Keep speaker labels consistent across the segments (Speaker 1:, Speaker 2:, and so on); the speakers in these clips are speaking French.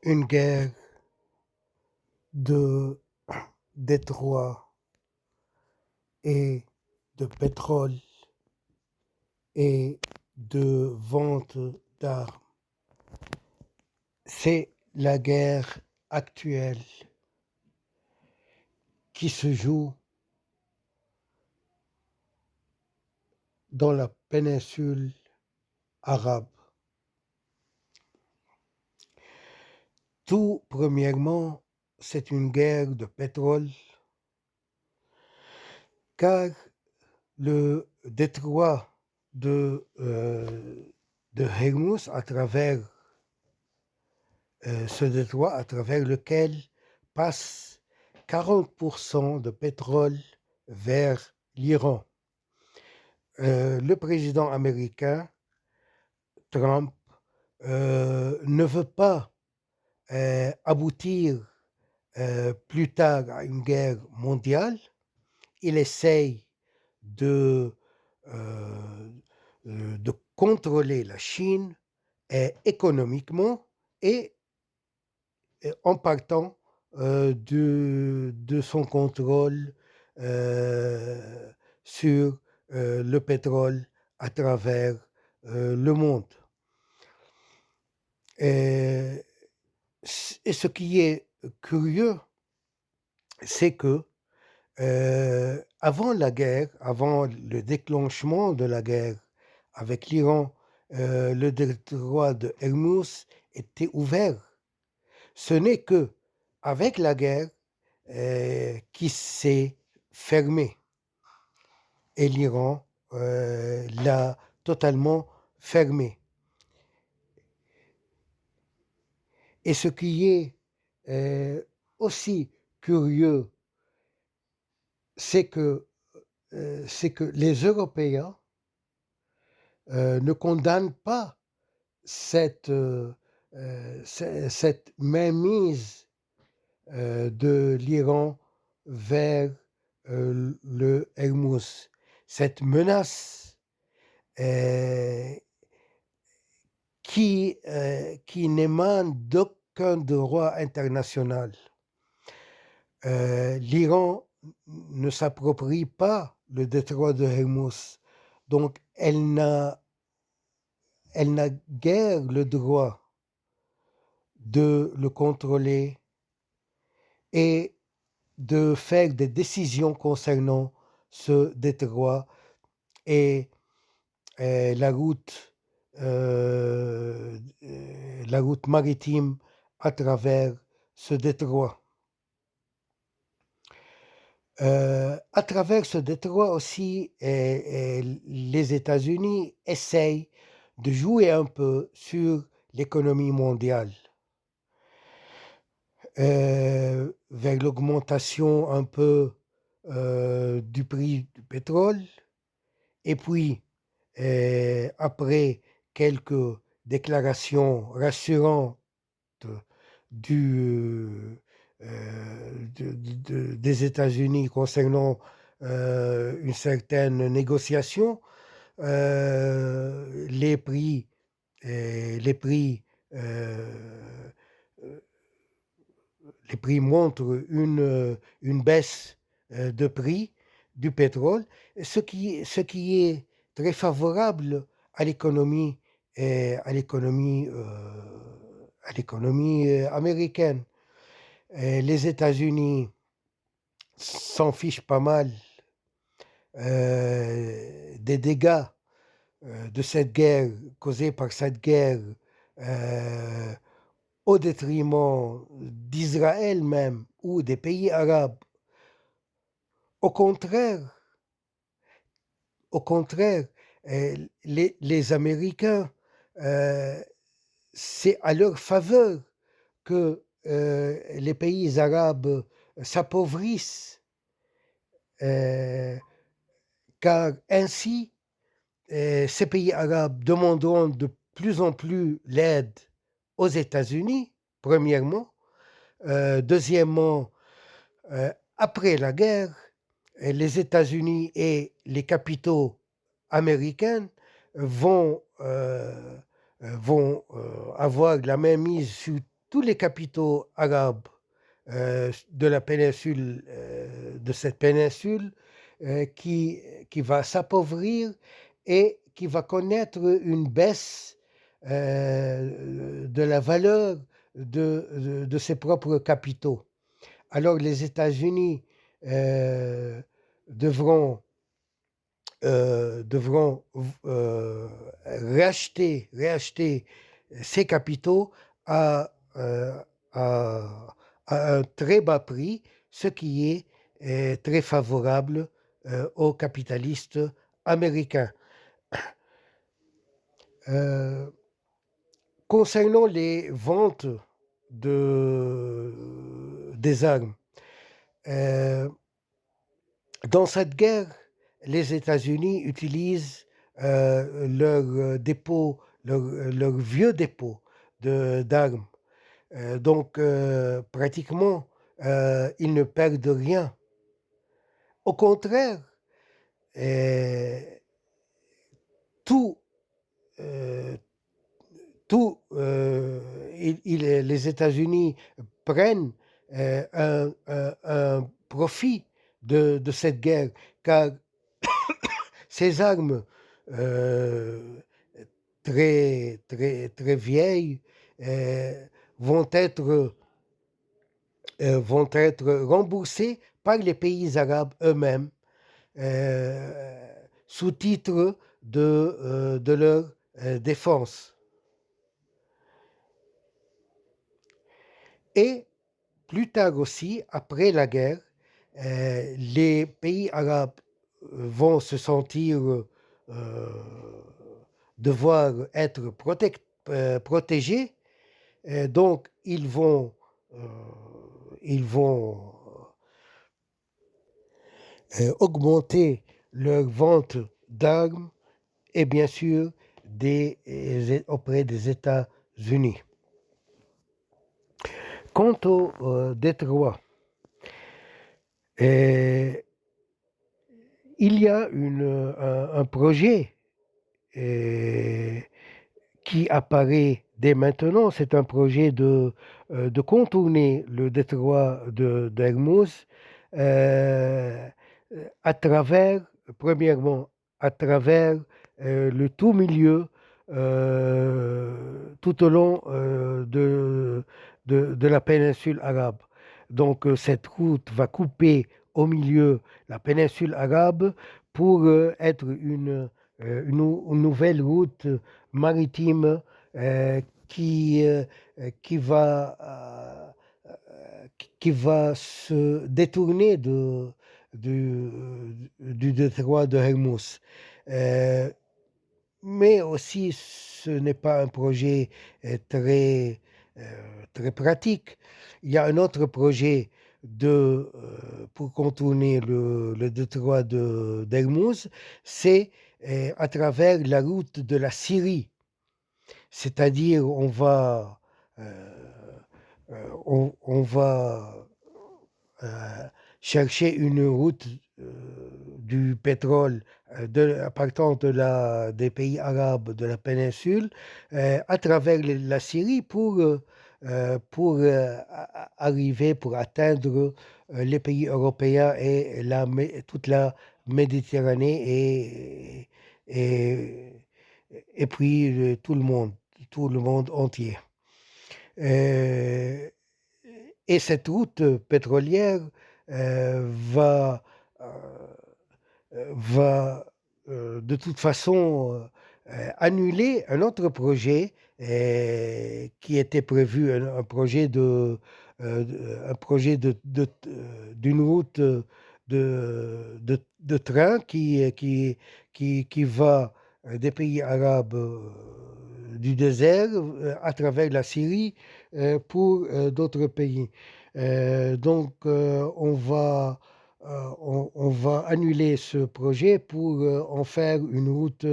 Speaker 1: une guerre de détroit et de pétrole et de vente d'armes. C'est la guerre actuelle qui se joue dans la péninsule arabe. Tout premièrement, c'est une guerre de pétrole, car le détroit de Hermouz, à travers ce détroit à travers lequel passe 40% de pétrole vers l'Iran. Le président américain, Trump, ne veut pas aboutir plus tard à une guerre mondiale. Il essaye de, euh, de contrôler la Chine économiquement et en partant de son contrôle euh, sur le pétrole à travers le monde. Et, et ce qui est curieux, c'est que avant la guerre, avant le déclenchement de la guerre avec l'Iran, le détroit de Hermouz était ouvert. Ce n'est que avec la guerre qui s'est fermé et l'Iran l'a totalement fermé. Et ce qui est euh, aussi curieux, c'est que, c'est que les Européens ne condamnent pas cette mainmise de l'Iran vers le Hermouz. Cette menace euh, qui n'émane d'aucun droit international. L'Iran ne s'approprie pas le détroit de Hermouz, donc elle n'a guère le droit de le contrôler et de faire des décisions concernant ce détroit et la route maritime à travers ce détroit. À travers ce détroit aussi, les États-Unis essayent de jouer un peu sur l'économie mondiale, vers l'augmentation un peu du prix du pétrole, et puis après quelques déclarations rassurantes du, des États-Unis concernant une certaine négociation, les prix, les prix, euh, les prix montrent une baisse de prix du pétrole, ce qui est très favorable à l'économie à l'économie américaine. Les États-Unis s'en fichent pas mal des dégâts de cette guerre, causée par cette guerre, euh, au détriment d'Israël même ou des pays arabes. Au contraire, au contraire, les Américains, euh, c'est à leur faveur que les pays arabes s'appauvrissent, euh, car ainsi, ces pays arabes demanderont de plus en plus l'aide aux États-Unis, premièrement. Deuxièmement, après la guerre, les États-Unis et les capitaux américains vont avoir la même mise sur tous les capitaux arabes de la péninsule, de cette péninsule, qui va s'appauvrir et qui va connaître une baisse de la valeur de ses propres capitaux. Alors les États-Unis devront devront réacheter ces capitaux à, à, à un très bas prix, ce qui est très favorable aux capitalistes américains. Euh, Concernant les ventes des armes, euh, dans cette guerre, les États-Unis utilisent leurs dépôts, leurs vieux dépôts d'armes. Donc, pratiquement, ils ne perdent rien. Au contraire, euh, tout, euh, les États-Unis prennent un profit de cette guerre, car ces armes euh, très vieilles euh, vont être, vont être remboursées par les pays arabes eux-mêmes sous titre de leur défense. Et plus tard aussi, après la guerre, les pays arabes vont se sentir devoir être protégés, donc euh, ils vont augmenter leur vente d'armes et bien sûr auprès des États-Unis. Quant au détroit, il y a un projet qui apparaît dès maintenant. C'est un projet de contourner le détroit d'Hermouz à travers, premièrement, à travers le tout milieu, tout au long de la péninsule arabe. Donc, cette route va couper au milieu la péninsule arabe pour être une nouvelle route maritime qui, qui va se détourner du détroit de Hermuz. Euh, mais aussi, ce n'est pas un projet très pratique. Il y a un autre projet pour contourner le détroit d'Hermuz, c'est à travers la route de la Syrie. C'est-à-dire, on va chercher une route du pétrole partant des pays arabes de la péninsule à travers la Syrie pour arriver, pour atteindre les pays européens et toute la Méditerranée et, et puis tout le monde entier. Euh, et cette route pétrolière va, va de toute façon annuler un autre projet qui était prévu, un projet d'une route de train qui va des pays arabes du désert à travers la Syrie pour d'autres pays. Donc, on va annuler ce projet pour en faire une route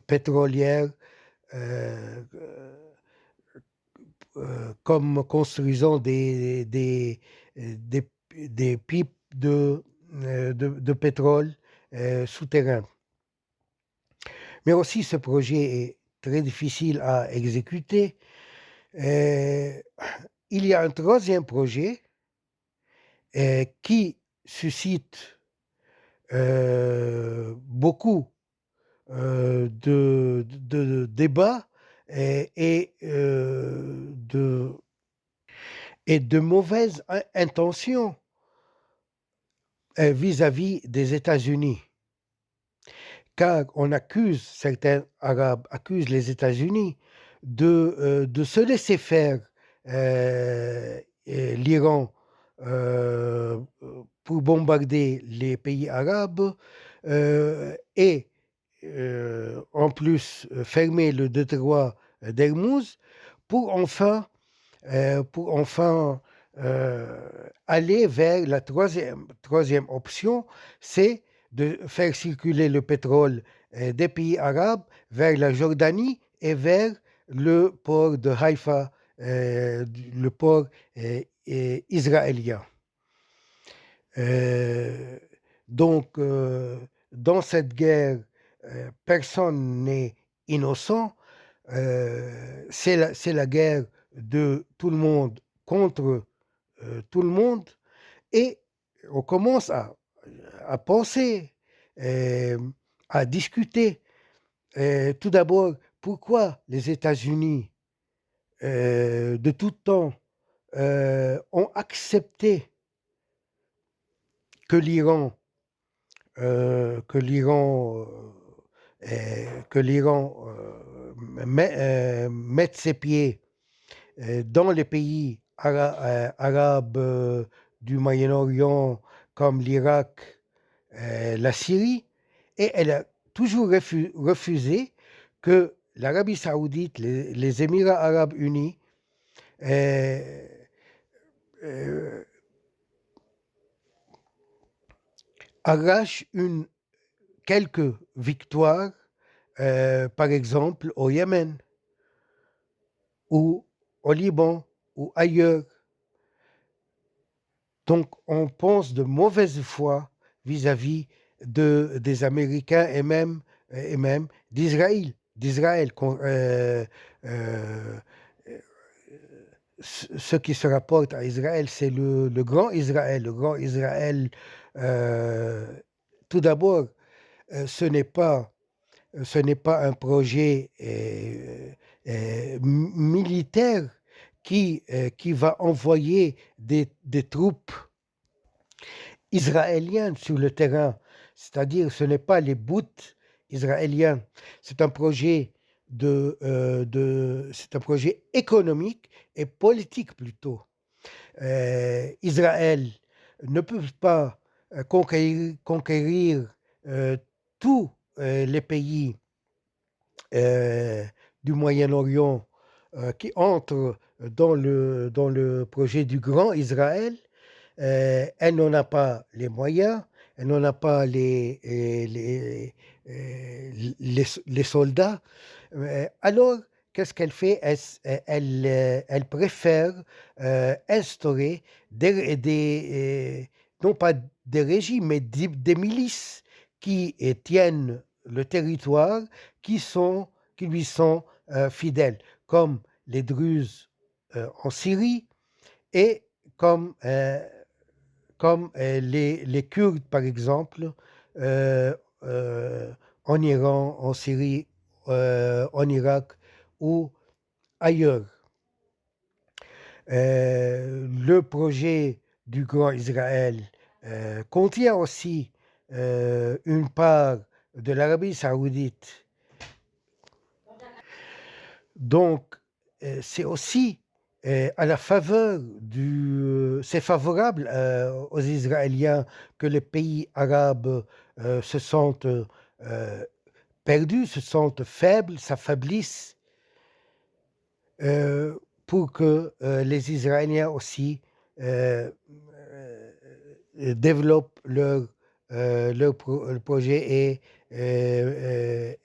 Speaker 1: pétrolière euh, comme construisant des, des pipes de pétrole souterrain. Mais aussi, ce projet est très difficile à exécuter. Il y a un troisième projet qui suscite beaucoup de débats et de mauvaises intentions vis-à-vis des États-Unis. Car on accuse, certains Arabes accusent les États-Unis de se laisser faire l'Iran pour bombarder les pays arabes et en plus fermer le détroit d'Hermouz pour enfin aller vers la troisième option, c'est de faire circuler le pétrole des pays arabes vers la Jordanie et vers le port de Haïfa, le port israélien. Donc, dans cette guerre, personne n'est innocent. C'est la guerre de tout le monde contre tout le monde. Et on commence à penser, à discuter. Tout d'abord, pourquoi les États-Unis, de tout temps, ont accepté que l'Iran que l'Iran mette ses pieds dans les pays arabes du Moyen-Orient comme l'Irak, la Syrie, et elle a toujours refusé que l'Arabie saoudite, les Émirats arabes unis, euh, euh, arrachent quelques victoires, par exemple au Yémen ou au Liban ou ailleurs. Donc on pense de mauvaise foi vis-à-vis des Américains et même d'Israël. Ce qui se rapporte à Israël, c'est le grand Israël. Le grand Israël, tout d'abord, ce n'est pas un projet militaire qui va envoyer des troupes israéliennes sur le terrain. C'est-à-dire, ce n'est pas les bouts israéliens. C'est un projet c'est un projet économique et politique plutôt. Israël ne peut pas conquérir tous les pays du Moyen-Orient qui entrent dans le projet du Grand Israël. Elle n'en a pas les moyens, elle n'en a pas les soldats. Alors, qu'est-ce qu'elle fait? Elle préfère instaurer non pas des régimes, mais des milices qui tiennent le territoire, qui lui sont fidèles, comme les Druzes en Syrie et comme les Kurdes, par exemple, euh, euh, en Iran, en Syrie, en Irak ou ailleurs. Le projet du Grand Israël contient aussi une part de l'Arabie saoudite. Donc, c'est aussi à la faveur c'est favorable aux Israéliens que les pays arabes se sentent perdus, se sentent faibles, s'affaiblissent, euh, pour que les Israéliens aussi euh, développent leur projet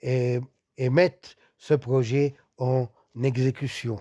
Speaker 1: et mettent ce projet en exécution.